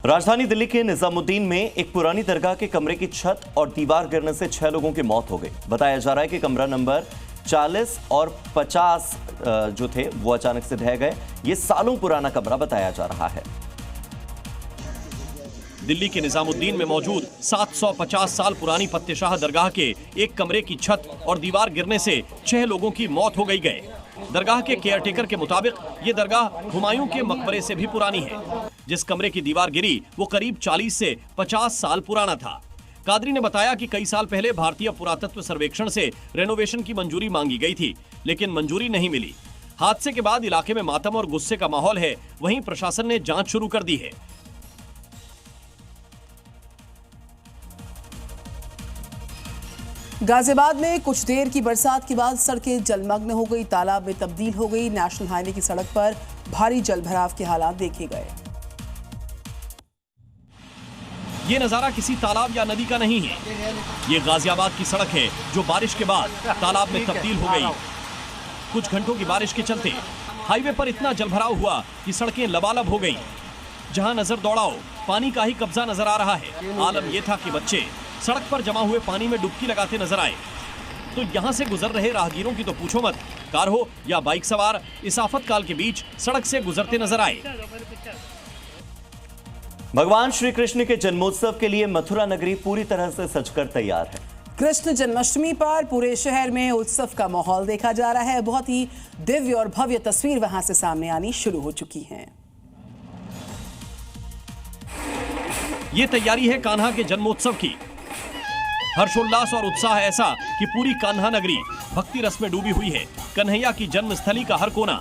राजधानी दिल्ली के निजामुद्दीन में एक पुरानी दरगाह के कमरे की छत और दीवार गिरने से 6 लोगों की मौत हो गई। बताया जा रहा है कि कमरा नंबर 40 और 50 जो थे वो अचानक से ढह गए। ये सालों पुराना कमरा बताया जा रहा है। दिल्ली के निजामुद्दीन में मौजूद 750 साल पुरानी फतेहशाह दरगाह के एक कमरे की छत और दीवार गिरने से 6 लोगों की मौत हो गई। दरगाह के केयरटेकर के मुताबिक ये दरगाह हुमायूं के मकबरे से भी पुरानी है। जिस कमरे की दीवार गिरी वो करीब 40 से 50 साल पुराना था। कादरी ने बताया कि कई साल पहले भारतीय पुरातत्व सर्वेक्षण से रेनोवेशन की मंजूरी मांगी गई थी, लेकिन मंजूरी नहीं मिली। हादसे के बाद इलाके में मातम और गुस्से का माहौल है। वहीं प्रशासन ने जांच शुरू कर दी है। गाजियाबाद में कुछ देर की बरसात के बाद सड़कें जलमग्न हो गई, तालाब में तब्दील हो गई। नेशनल हाईवे की सड़क पर भारी जलभराव के हालात देखे गए। ये नजारा किसी तालाब या नदी का नहीं है। ये गाजियाबाद की सड़क है जो बारिश के बाद तालाब में तब्दील हो गई। कुछ घंटों की बारिश के चलते हाईवे पर इतना जलभराव हुआ कि सड़कें लबालब हो गई। जहां नजर दौड़ाओ पानी का ही कब्जा नजर आ रहा है। आलम यह था कि बच्चे सड़क पर जमा हुए पानी में डुबकी लगाते नजर आए। तो यहां से गुजर रहे राहगीरों की तो पूछो मत। कार हो या बाइक सवार इस आफत काल के बीच सड़क से गुजरते नजर आए। भगवान श्री कृष्ण के जन्मोत्सव के लिए मथुरा नगरी पूरी तरह से सजकर तैयार है। कृष्ण जन्माष्टमी पर पूरे शहर में उत्सव का माहौल देखा जा रहा है। बहुत ही दिव्य और भव्य तस्वीर वहां से सामने आनी शुरू हो चुकी है। ये तैयारी है कान्हा के जन्मोत्सव की। हर्षोल्लास और उत्साह ऐसा कि पूरी कान्हा नगरी भक्ति रस में डूबी हुई है। कन्हैया की जन्मस्थली का हर कोना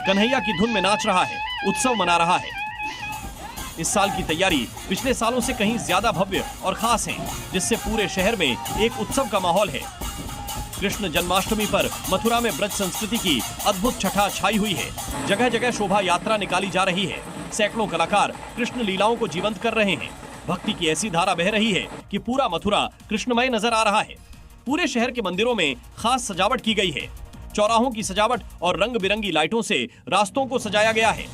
कन्हैया की धुन में नाच रहा है, उत्सव मना रहा है। इस साल की तैयारी पिछले सालों से कहीं ज्यादा भव्य और खास है, जिससे पूरे शहर में एक उत्सव का माहौल है। कृष्ण जन्माष्टमी पर मथुरा में ब्रज संस्कृति की अद्भुत छठा छाई हुई है। जगह जगह शोभा यात्रा निकाली जा रही है। सैकड़ों कलाकार कृष्ण लीलाओं को जीवंत कर रहे हैं। भक्ति की ऐसी धारा बह रही है कि पूरा मथुरा कृष्णमय नजर आ रहा है। पूरे शहर के मंदिरों में खास सजावट की गई है। चौराहों की सजावट और रंग बिरंगी लाइटों से रास्तों को सजाया गया है।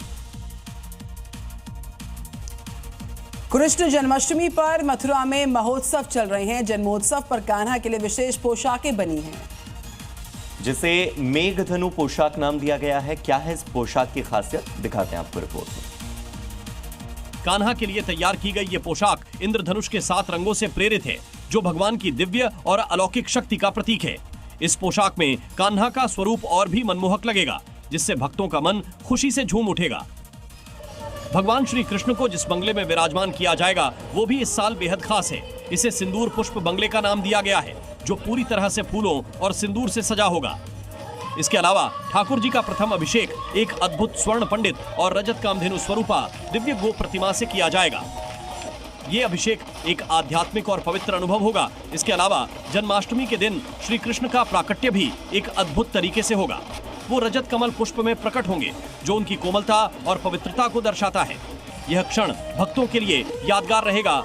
कृष्ण जन्माष्टमी पर मथुरा में महोत्सव चल रहे हैं। जन्मोत्सव पर कान्हा के लिए विशेष पोशाकें बनी हैं, जिसे मेघधनु पोशाक नाम दिया गया है। क्या है इस पोशाक की खासियत, दिखाते हैं आपको रिपोर्ट में। कान्हा के लिए तैयार की गई ये पोशाक इंद्रधनुष के 7 रंगों से प्रेरित है, जो भगवान की दिव्य और अलौकिक शक्ति का प्रतीक है। इस पोशाक में कान्हा का स्वरूप और भी मनमोहक लगेगा, जिससे भक्तों का मन खुशी से झूम उठेगा। भगवान श्री कृष्ण को जिस बंगले में विराजमान किया जाएगा वो भी इस साल बेहद खास है। इसे सिंदूर पुष्प बंगले का नाम दिया गया है, जो पूरी तरह से फूलों और सिंदूर से सजा होगा। इसके अलावा ठाकुर जी का प्रथम अभिषेक एक अद्भुत स्वर्ण पंडित और रजत कामधेनु स्वरूपा दिव्य गो प्रतिमा से किया जाएगा। ये अभिषेक एक आध्यात्मिक और पवित्र अनुभव होगा। इसके अलावा जन्माष्टमी के दिन श्री कृष्ण का प्राकट्य भी एक अद्भुत तरीके से होगा। वो रजत कमल पुष्प में प्रकट होंगे, जो उनकी कोमलता और पवित्रता को दर्शाता है। यह क्षण भक्तों के लिए यादगार रहेगा